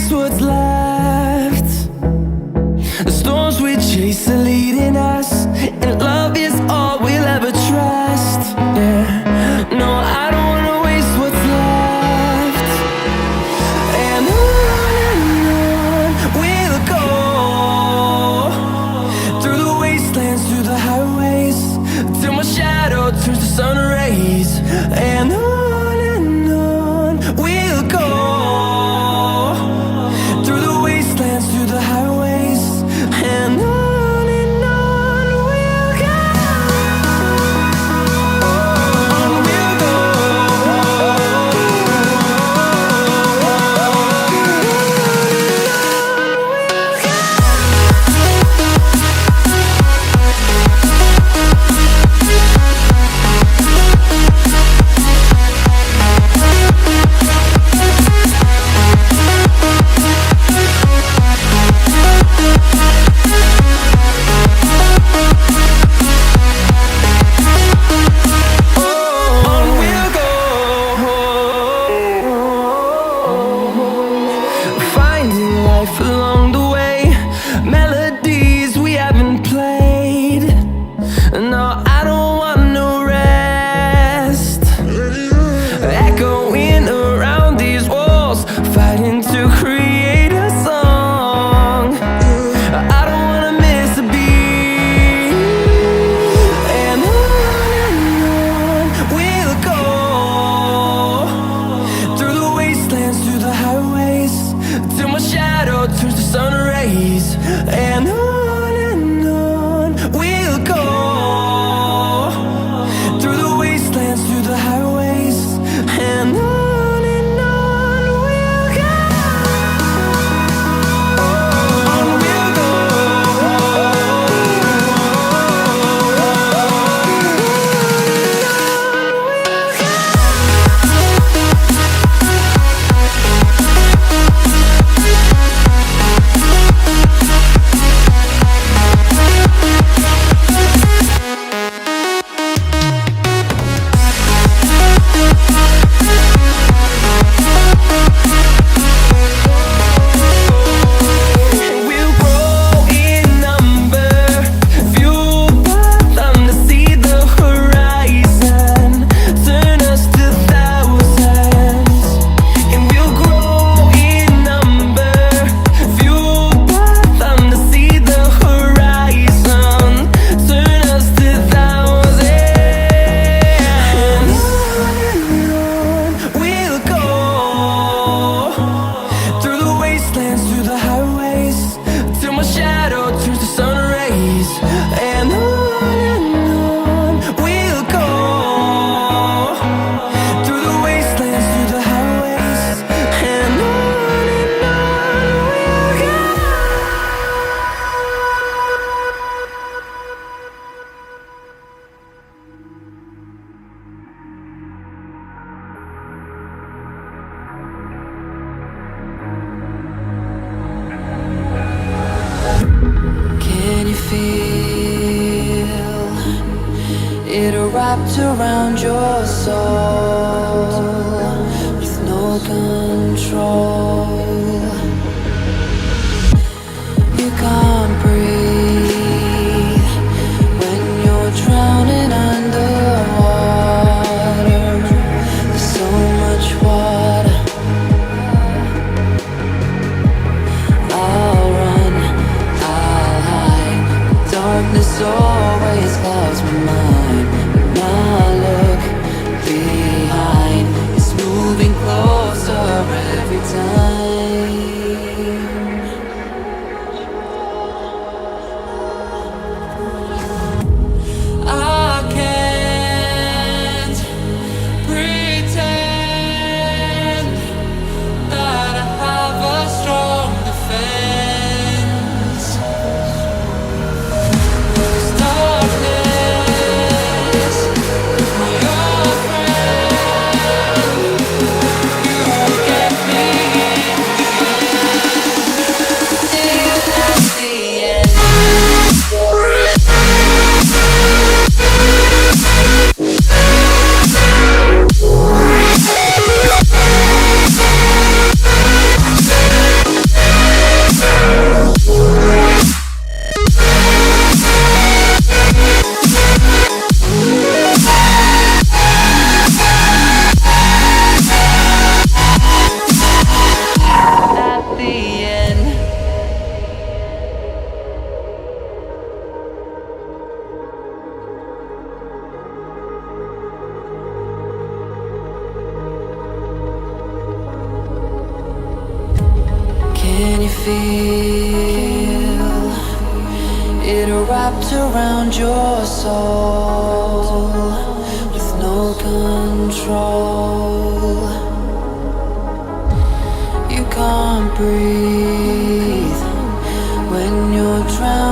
waste what's left. The storms we chase are leading us, and love is all we'll ever trust. Yeah, no, I don't wanna waste what's left. And on we'll go, through the wastelands, through the highways, till my shadow turns to sun rays. And on we'll go, through the wastelands, through the highways, and on we'll go. On we'll go. Finding life along the way, melodies we haven't played. No, I don't want no rest. Echoing around these walls, fighting to create a song. I don't wanna miss a beat. And on we'll go, through the wastelands, through the highways, till my shadow turns to sun rays. And on we'll go, through the wastelands, through the highways, and on we'll go. On we'll go. We'll grow in number, fueled by them to see the horizon, turn us to thousands. And we'll grow in number, fueled by them to see the horizon, turn us to thousands. And on we'll go, through the wastelands, through the highways, till my shadow turns to sun rays. And on we'll go, through the wastelands, through the highways, and on we'll go. Can you feel it wrapped around your soul with no control? You can't breathe when you're drowning underwater. There's so much water. I'll run, I'll hide. Darkness always clouds my mind. When I look behind. you feel it wrapped around your soul with no control. You can't breathe when you're drowning.